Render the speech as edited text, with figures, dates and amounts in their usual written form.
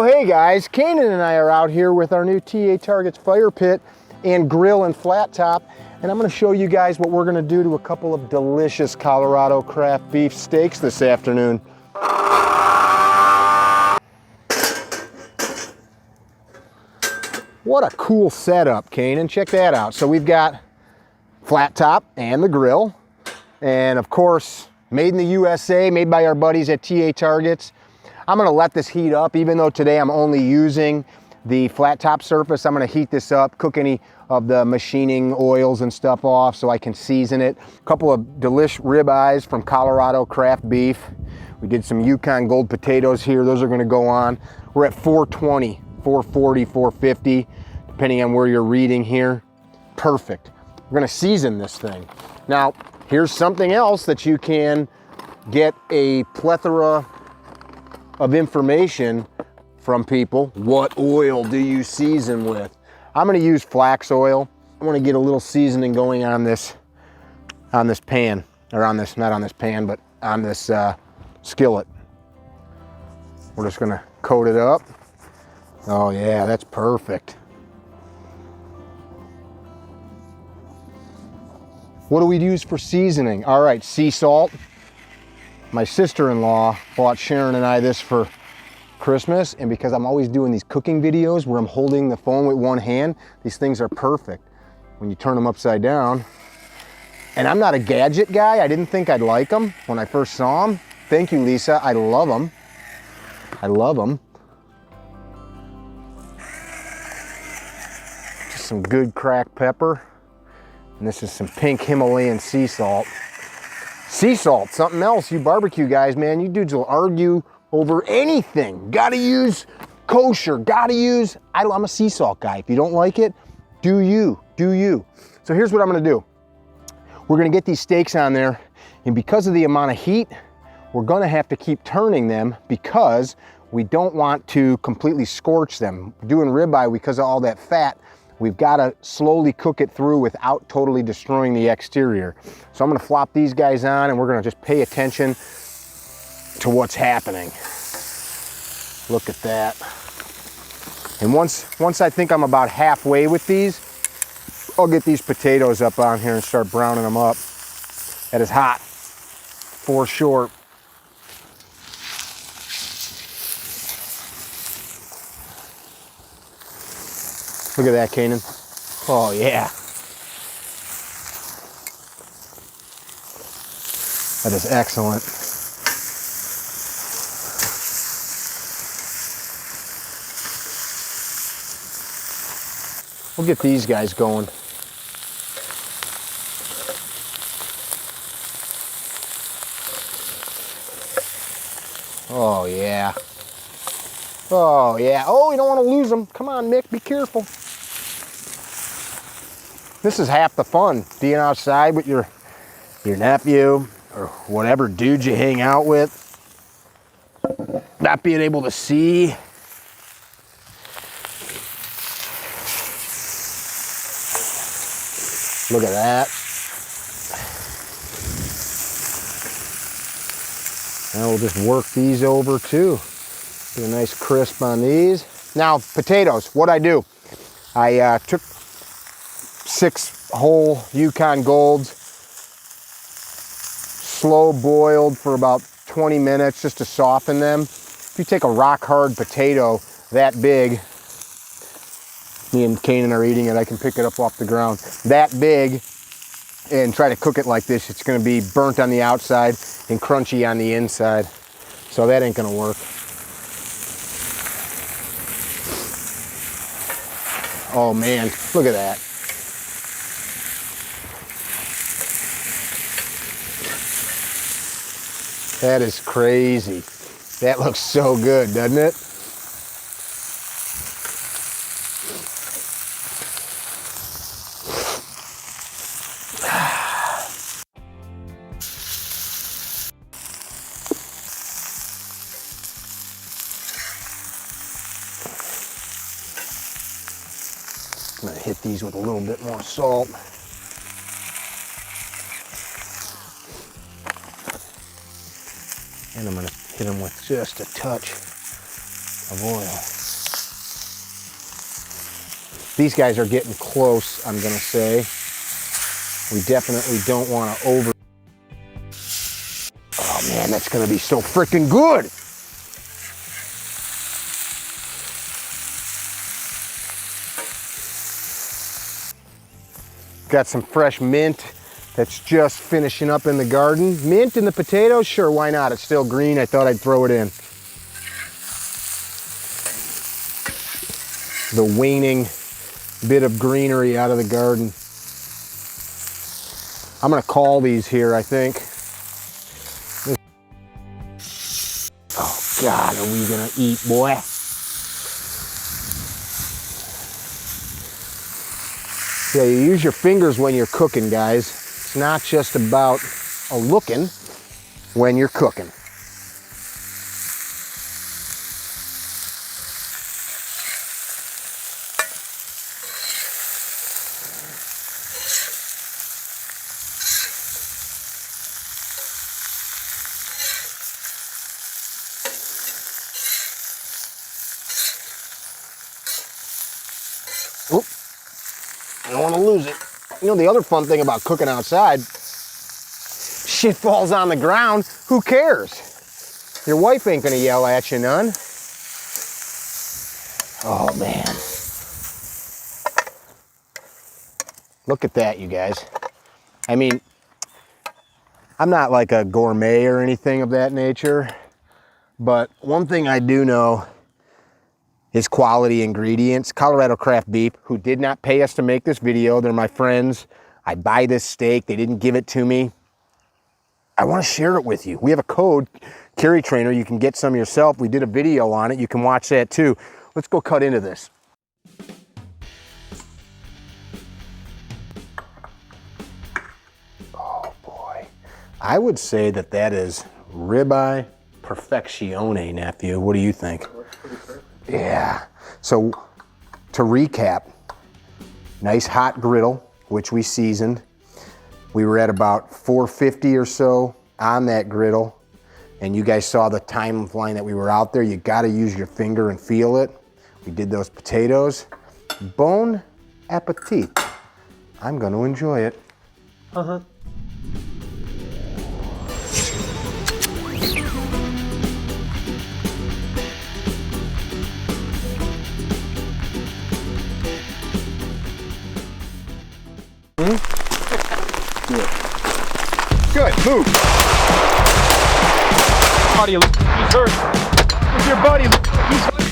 Oh, hey guys, Kanan and I are out here with our new TA Targets fire pit and grill and flat top, and I'm going to show you guys what we're going to do to a couple of delicious Colorado craft beef steaks this afternoon. What a cool setup, Kanan. Check that out. So we've got flat top and the grill, and of course, made in the USA, made by our buddies at TA Targets. I'm gonna let this heat up, even though today I'm only using the flat top surface. I'm gonna heat this up, cook any of the machining oils and stuff off so I can season it. A couple of delish ribeyes from Colorado craft beef. We did some Yukon Gold potatoes here. Those are gonna go on. We're at 420, 440, 450, depending on where you're reading here. Perfect. We're gonna season this thing. Now, here's something else that you can get a plethora of information from people. What oil do you season with? I'm gonna use flax oil. I wanna get a little seasoning going on this pan, or on this, not on this pan, but on this skillet. We're just gonna coat it up. Oh yeah, that's perfect. What do we use for seasoning? All right, sea salt. My sister-in-law bought Sharon and I this for Christmas, and because I'm always doing these cooking videos where I'm holding the phone with one hand, these things are perfect when you turn them upside down. And I'm not a gadget guy. I didn't think I'd like them when I first saw them. Thank you, Lisa. I love them. I love them. Just some good cracked pepper. And this is some pink Himalayan sea salt. Sea salt, something else. You barbecue guys, man, you dudes will argue over anything. Gotta use kosher, gotta use, I'm a sea salt guy. If you don't like it, do you, do you. So here's what I'm gonna do. We're gonna get these steaks on there, and because of the amount of heat, we're gonna have to keep turning them because we don't want to completely scorch them. Doing ribeye, because of all that fat, we've got to slowly cook it through without totally destroying the exterior. So I'm gonna flop these guys on, and we're gonna just pay attention to what's happening. Look at that. And once I think I'm about halfway with these, I'll get these potatoes up on here and start browning them up. That is hot, for sure. Look at that, Kanan. Oh yeah. That is excellent. We'll get these guys going. Oh yeah. Oh yeah. Oh, you don't want to lose them. Come on, Mick, be careful. This is half the fun, being outside with your nephew or whatever dude you hang out with. Not being able to see. Look at that. Now we'll just work these over too. Get a nice crisp on these. Now, potatoes, what'd I do? I took 6 whole Yukon Golds, slow boiled for about 20 minutes just to soften them. If you take a rock hard potato that big, me and Kanan are eating it, I can pick it up off the ground, that big, and try to cook it like this, it's gonna be burnt on the outside and crunchy on the inside. So that ain't gonna work. Oh man, look at that. That is crazy. That looks so good, doesn't it? I'm gonna hit these with a little bit more salt. And I'm gonna hit them with just a touch of oil. These guys are getting close, I'm gonna say. We definitely don't want to over. Oh man, that's gonna be so freaking good. Got some fresh mint that's just finishing up in the garden. Mint in the potatoes? Sure, why not? It's still green. I thought I'd throw it in. The waning bit of greenery out of the garden. I'm gonna call these here, I think. Oh God, are we gonna eat, boy? Yeah, you use your fingers when you're cooking, guys. It's not just about a looking when you're cooking. Oop. I don't want to lose it. You know, the other fun thing about cooking outside, shit falls on the ground, who cares? Your wife ain't gonna yell at you none. Oh man. Look at that, you guys. I mean, I'm not like a gourmet or anything of that nature, but one thing I do know is quality ingredients. Colorado Craft Beef, who did not pay us to make this video. They're my friends. I buy this steak. They didn't give it to me. I want to share it with you. We have a code, CarryTrainer. You can get some yourself. We did a video on it. You can watch that too. Let's go cut into this. Oh boy. I would say that that is ribeye perfectione, nephew. What do you think? Yeah, so to recap, nice hot griddle, which we seasoned. We were at about 450 or so on that griddle, and you guys saw the timeline that we were out there. You gotta use your finger and feel it. We did those potatoes. Bon appetit. I'm gonna enjoy it. Uh-huh. Good, move. Buddy, he's hurt. Where's your buddy? He's hurt.